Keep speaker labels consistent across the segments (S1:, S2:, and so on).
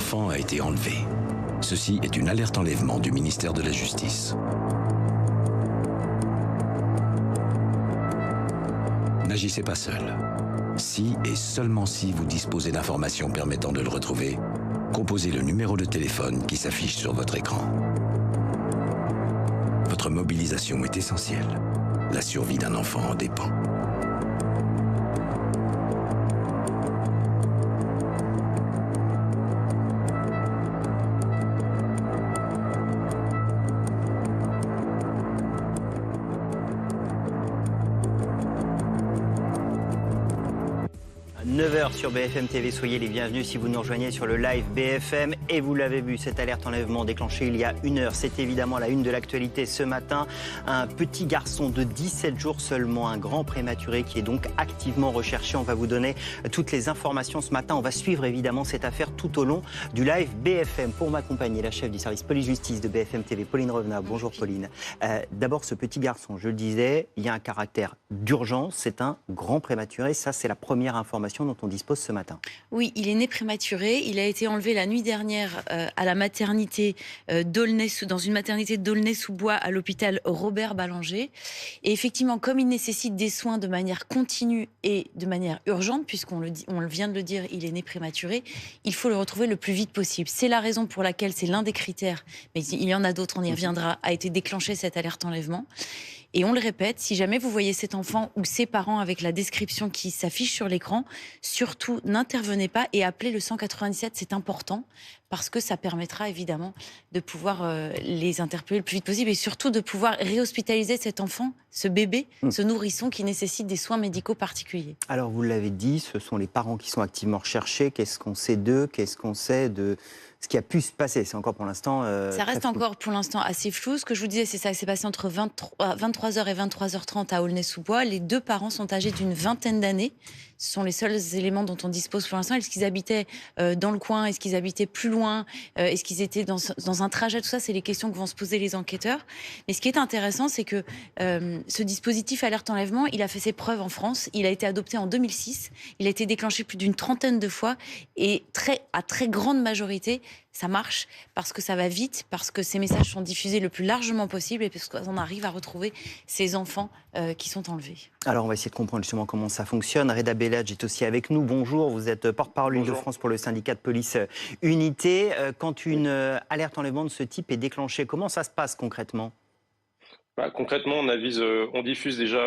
S1: enfant a été enlevé. Ceci est une alerte enlèvement du ministère de la Justice. N'agissez pas seul. Si et seulement si vous disposez d'informations permettant de le retrouver, composez le numéro de téléphone qui s'affiche sur votre écran. Votre mobilisation est essentielle. La survie d'un enfant en dépend.
S2: « 9h sur BFM TV, soyez les bienvenus si vous nous rejoignez sur le live BFM. Et vous l'avez vu, cette alerte enlèvement déclenchée il y a 1 heure. C'est évidemment la une de l'actualité ce matin. Un petit garçon de 17 jours seulement, un grand prématuré qui est donc activement recherché. On va vous donner toutes les informations ce matin. On va suivre évidemment cette affaire tout au long du live BFM. Pour m'accompagner, la chef du service police-justice de BFM TV, Pauline Revenat. Bonjour Pauline. D'abord, ce petit garçon, je le disais, il y a un caractère d'urgence. C'est un grand prématuré. Ça, c'est la première information dont on dispose ce matin.
S3: Oui, il est né prématuré. Il a été enlevé la nuit dernière à la maternité d'Aulnay, dans une maternité d'Aulnay-sous-Bois à l'hôpital Robert Ballanger. Et effectivement, comme il nécessite des soins de manière continue et de manière urgente, puisqu'on vient de le dire, il est né prématuré, il faut le retrouver le plus vite possible. C'est la raison pour laquelle c'est l'un des critères, mais il y en a d'autres, on y reviendra, a été déclenché cette alerte enlèvement. Et on le répète, si jamais vous voyez cet enfant ou ses parents avec la description qui s'affiche sur l'écran, surtout n'intervenez pas et appelez le 197, c'est important, parce que ça permettra évidemment de pouvoir les interpeller le plus vite possible et surtout de pouvoir réhospitaliser cet enfant, ce bébé, ce nourrisson qui nécessite des soins médicaux particuliers.
S2: Alors vous l'avez dit, ce sont les parents qui sont activement recherchés. Qu'est-ce qu'on sait d'eux? Qu'est-ce qu'on sait de ce qui a pu se passer? C'est encore pour l'instant
S3: ça reste encore pour l'instant assez flou. Ce que je vous disais, c'est ça, c'est passé entre 23h et 23h30 à Aulnay-sous-Bois. Les deux parents sont âgés d'une vingtaine d'années. Ce sont les seuls éléments dont on dispose pour l'instant. Est-ce qu'ils habitaient dans le coin? Est-ce qu'ils habitaient plus loin? Est-ce qu'ils étaient dans un trajet? Tout ça, c'est les questions que vont se poser les enquêteurs. Mais ce qui est intéressant, c'est que ce dispositif alerte enlèvement, il a fait ses preuves en France. Il a été adopté en 2006. Il a été déclenché plus d'une trentaine de fois. Et à très grande majorité, ça marche parce que ça va vite, parce que ces messages sont diffusés le plus largement possible et parce qu'on arrive à retrouver ces enfants qui sont enlevés.
S2: Alors on va essayer de comprendre justement comment ça fonctionne. Reda Belladj est aussi avec nous. Bonjour, vous êtes porte-parole Île-de-France pour le syndicat de police Unité. Quand une alerte enlèvement de ce type est déclenchée, comment ça se passe concrètement?
S4: Concrètement, on diffuse déjà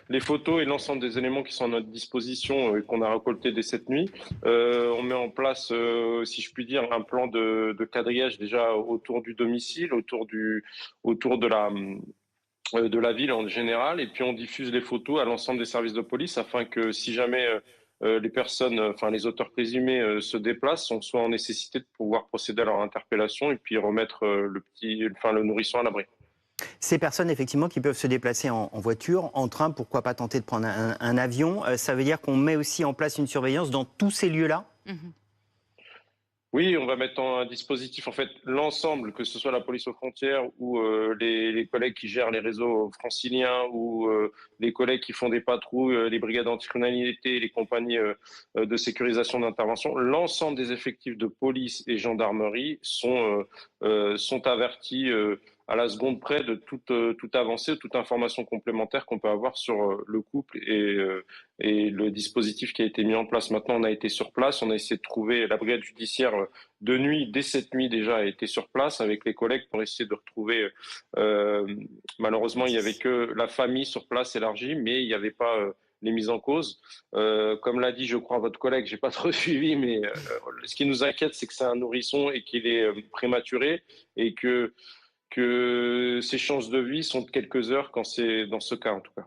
S4: les photos et l'ensemble des éléments qui sont à notre disposition et qu'on a récoltés dès cette nuit. On met en place, si je puis dire, un plan de quadrillage déjà autour du domicile, autour de la ville en général, et puis on diffuse les photos à l'ensemble des services de police afin que si jamais les personnes, les auteurs présumés se déplacent, on soit en nécessité de pouvoir procéder à leur interpellation et puis remettre le nourrisson à l'abri.
S2: Ces personnes, effectivement, qui peuvent se déplacer en voiture, en train, pourquoi pas tenter de prendre un avion, ça veut dire qu'on met aussi en place une surveillance dans tous ces lieux-là?
S4: Oui, on va mettre un dispositif, en fait, l'ensemble, que ce soit la police aux frontières ou les collègues qui gèrent les réseaux franciliens ou les collègues qui font des patrouilles, les brigades anticriminalité, les compagnies de sécurisation d'intervention. L'ensemble des effectifs de police et gendarmerie sont avertis à la seconde près de toute avancée, toute information complémentaire qu'on peut avoir sur le couple et le dispositif qui a été mis en place. Maintenant, on a été sur place, on a essayé de trouver la brigade judiciaire de nuit, dès cette nuit déjà, a été sur place avec les collègues pour essayer de retrouver. Malheureusement, il n'y avait que la famille sur place élargie, mais il n'y avait pas les mises en cause. Comme l'a dit, je crois, votre collègue, j'ai pas trop suivi, mais ce qui nous inquiète, c'est que c'est un nourrisson et qu'il est prématuré et que ses chances de vie sont de quelques heures quand c'est dans ce cas en tout cas.